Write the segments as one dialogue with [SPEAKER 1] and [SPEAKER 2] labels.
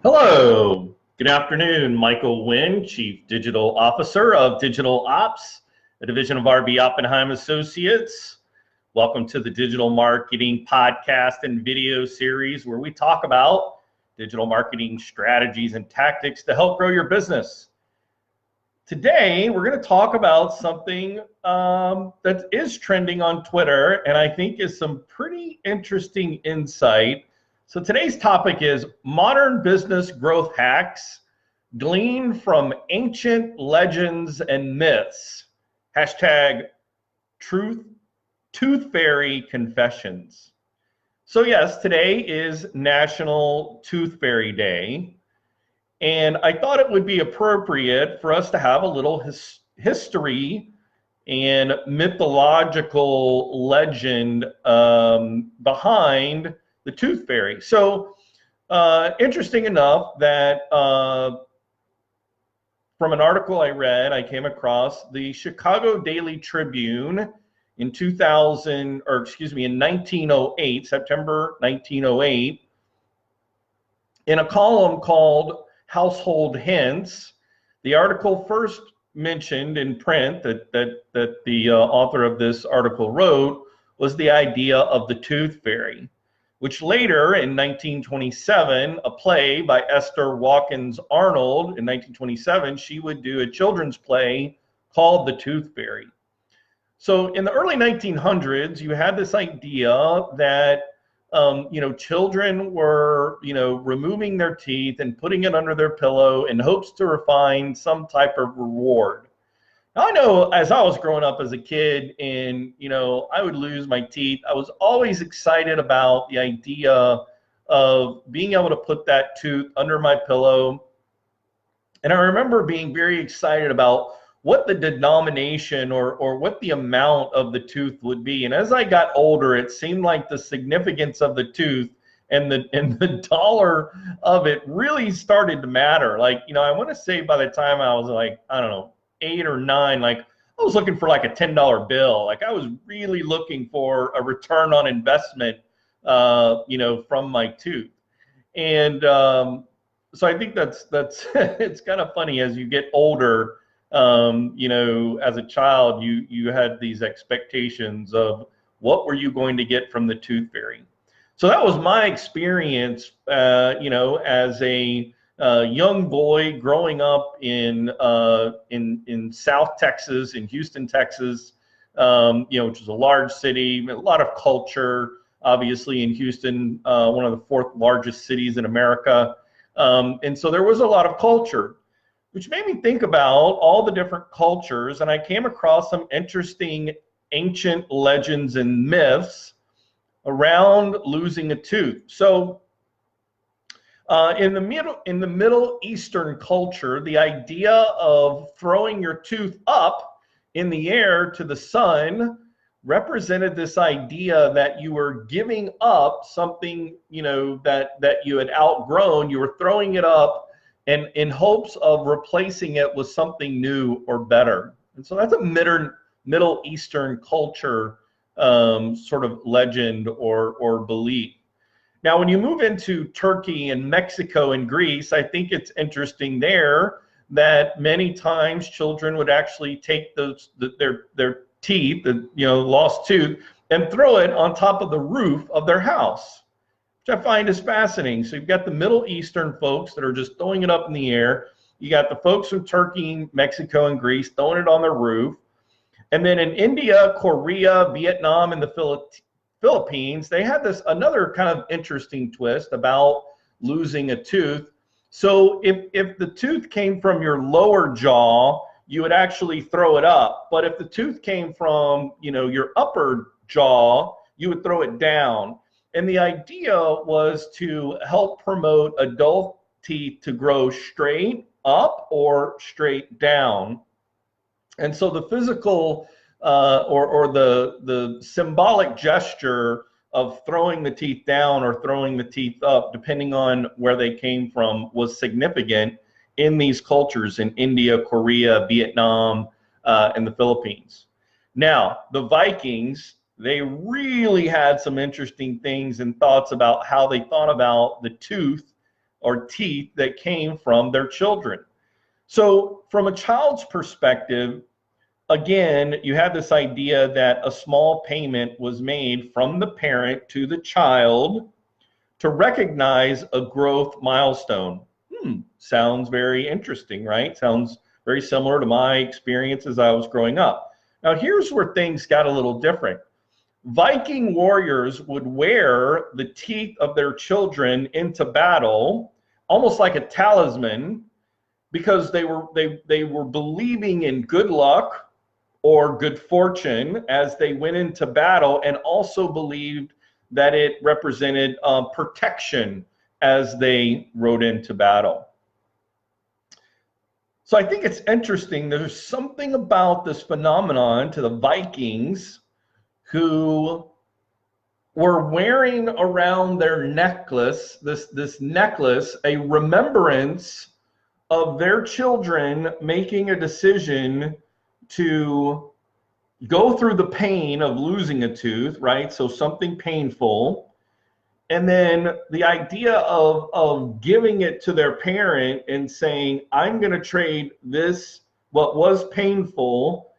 [SPEAKER 1] Hello, good afternoon. Michael Wynn, Chief Digital Officer of Digital Ops, a division of RB Oppenheim Associates. Welcome to the Digital Marketing Podcast and video series where we talk about digital marketing strategies and tactics to help grow your business. Today, we're going to talk about something that is trending on Twitter and I think is some pretty interesting insight. So today's topic is modern business growth hacks gleaned from ancient legends and myths. Hashtag Tooth Fairy Confessions. So yes, today is National Tooth Fairy Day. And I thought it would be appropriate for us to have a little history and mythological legend behind the Tooth Fairy. So interesting enough that from an article I read, I came across the Chicago Daily Tribune in 1908, September 1908, in a column called Household Hints. The article first mentioned in print that the author of this article wrote was the idea of the Tooth Fairy, which later in 1927, a play by Esther Watkins Arnold in 1927, she would do a children's play called The Tooth Fairy. So in the early 1900s, you had this idea that children were, removing their teeth and putting it under their pillow in hopes to find some type of reward. Now, I know as I was growing up as a kid and, I would lose my teeth, I was always excited about the idea of being able to put that tooth under my pillow. And I remember being very excited about what the denomination or what the amount of the tooth would be. And as I got older, it seemed like the significance of the tooth and the dollar of it really started to matter. Like, I want to say by the time I was like, I don't know, 8 or 9, like I was looking for like a $10 bill. Like I was really looking for a return on investment, from my tooth. And so I think that's it's kind of funny as you get older. As a child, you had these expectations of what were you going to get from the Tooth Fairy. So that was my experience, as a young boy growing up in South Texas, in Houston, Texas, which is a large city, a lot of culture, obviously in Houston, one of the 4th largest cities in America. And so there was a lot of culture, which made me think about all the different cultures, and I came across some interesting ancient legends and myths around losing a tooth. So in the Middle Eastern culture, the idea of throwing your tooth up in the air to the sun represented this idea that you were giving up something, that you had outgrown. You were throwing it up and in hopes of replacing it with something new or better. And so that's a Middle Eastern culture sort of legend or belief. Now, when you move into Turkey and Mexico and Greece, I think it's interesting there that many times children would actually take their teeth, lost tooth, and throw it on top of the roof of their house, which I find is fascinating. So you've got the Middle Eastern folks that are just throwing it up in the air. You got the folks from Turkey, Mexico, and Greece throwing it on the roof. And then in India, Korea, Vietnam, and the Philippines, they had another kind of interesting twist about losing a tooth. So if the tooth came from your lower jaw, you would actually throw it up. But if the tooth came from, your upper jaw, you would throw it down. And the idea was to help promote adult teeth to grow straight up or straight down. And so the physical or the symbolic gesture of throwing the teeth down or throwing the teeth up, depending on where they came from, was significant in these cultures in India, Korea, Vietnam, and the Philippines. Now, the Vikings, they really had some interesting things and thoughts about how they thought about the tooth or teeth that came from their children. So from a child's perspective, again, you have this idea that a small payment was made from the parent to the child to recognize a growth milestone. Sounds very interesting, right? Sounds very similar to my experience as I was growing up. Now, here's where things got a little different. Viking warriors would wear the teeth of their children into battle, almost like a talisman, because they were believing in good luck or good fortune as they went into battle, and also believed that it represented protection as they rode into battle. So I think it's interesting. There's something about this phenomenon to the Vikings who were wearing around their necklace, this necklace, a remembrance of their children making a decision to go through the pain of losing a tooth, right? So something painful. And then the idea of giving it to their parent and saying, I'm going to trade this, what was painful,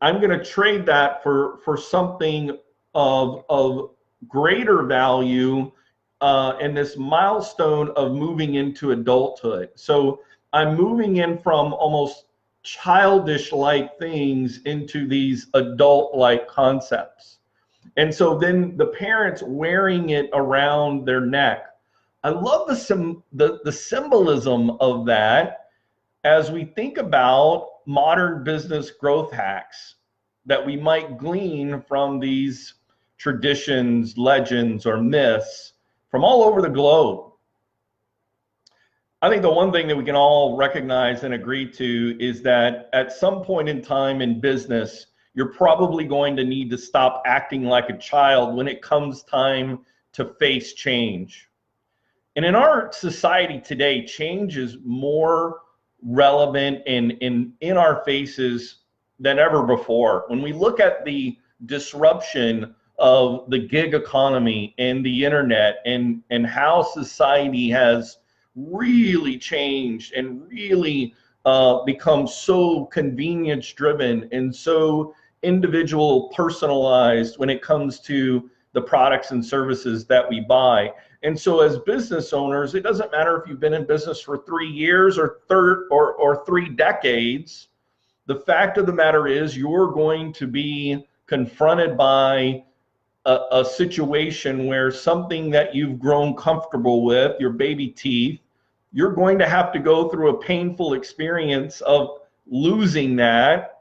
[SPEAKER 1] I'm going to trade that for something of greater value, and this milestone of moving into adulthood. So I'm moving in from almost childish-like things into these adult-like concepts. And so then the parents wearing it around their neck. I love the symbolism of that as we think about modern business growth hacks that we might glean from these traditions, legends, or myths from all over the globe. I think the one thing that we can all recognize and agree to is that at some point in time in business, you're probably going to need to stop acting like a child when it comes time to face change. And in our society today, change is more relevant and in our faces than ever before. When we look at the disruption of the gig economy and the internet and how society has really changed and really become so convenience driven and so individual personalized when it comes to the products and services that we buy. And so as business owners, it doesn't matter if you've been in business for 3 years or 3 decades. The fact of the matter is you're going to be confronted by a situation where something that you've grown comfortable with, your baby teeth, you're going to have to go through a painful experience of losing that.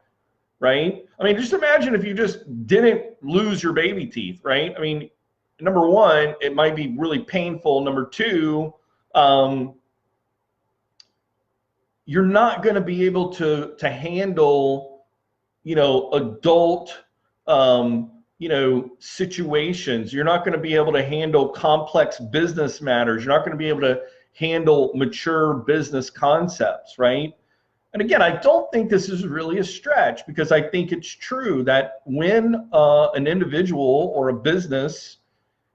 [SPEAKER 1] Right? I mean, just imagine if you just didn't lose your baby teeth, right? I mean, number one, it might be really painful. Number two, you're not going to be able to handle, adult, situations. You're not going to be able to handle complex business matters. You're not going to be able to handle mature business concepts, right? And again, I don't think this is really a stretch, because I think it's true that when an individual or a business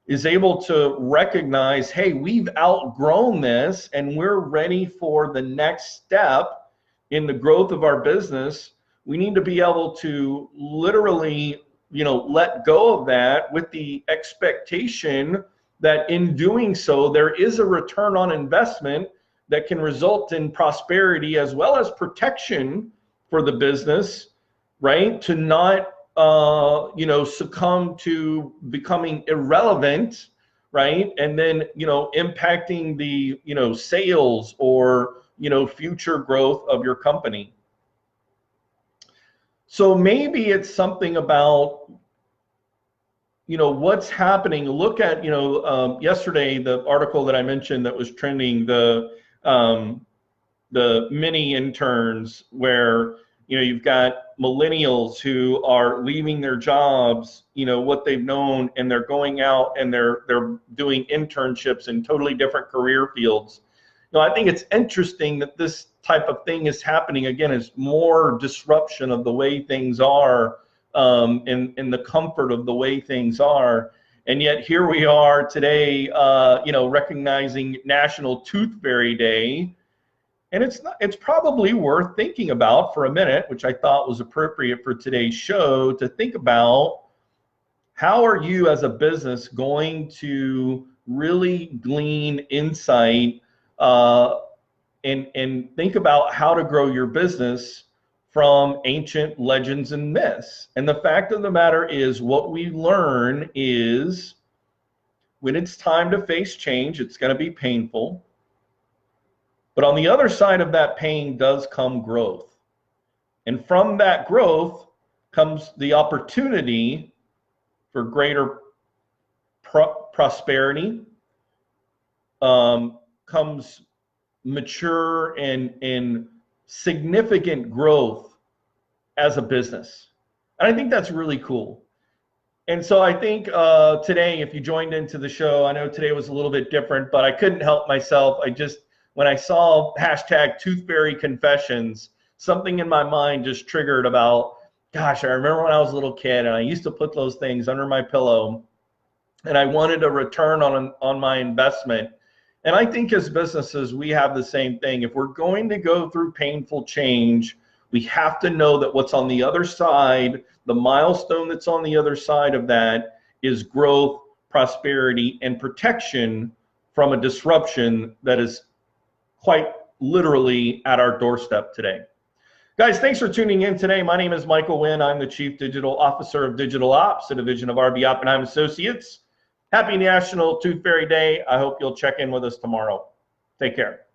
[SPEAKER 1] is able to recognize, hey, we've outgrown this and we're ready for the next step in the growth of our business, we need to be able to literally, let go of that with the expectation that in doing so, there is a return on investment that can result in prosperity as well as protection for the business, right? To not, succumb to becoming irrelevant, right? And then, impacting the, sales or, future growth of your company. So maybe it's something about, what's happening. Look at, yesterday, the article that I mentioned that was trending, the mini interns, where you've got millennials who are leaving their jobs, what they've known, and they're going out and they're doing internships in totally different career fields. I think it's interesting that this type of thing is happening. Again, is more disruption of the way things are, in the comfort of the way things are. And yet here we are today, recognizing National Tooth Fairy Day. And it's probably worth thinking about for a minute, which I thought was appropriate for today's show, to think about how are you as a business going to really glean insight and think about how to grow your business from ancient legends and myths. And the fact of the matter is, what we learn is when it's time to face change, it's going to be painful. But on the other side of that pain does come growth. And from that growth comes the opportunity for greater prosperity, comes mature and significant growth as a business. And I think that's really cool. And so I think today, if you joined into the show, I know today was a little bit different, but I couldn't help myself. When I saw hashtag Tooth Fairy Confessions, something in my mind just triggered about, gosh, I remember when I was a little kid and I used to put those things under my pillow and I wanted a return on my investment. And I think as businesses, we have the same thing. If we're going to go through painful change, we have to know that what's on the other side, the milestone that's on the other side of that, is growth, prosperity, and protection from a disruption that is quite literally at our doorstep today. Guys, thanks for tuning in today. My name is Michael Wynn. I'm the Chief Digital Officer of Digital Ops, a division of RB Oppenheim Associates. Happy National Tooth Fairy Day. I hope you'll check in with us tomorrow. Take care.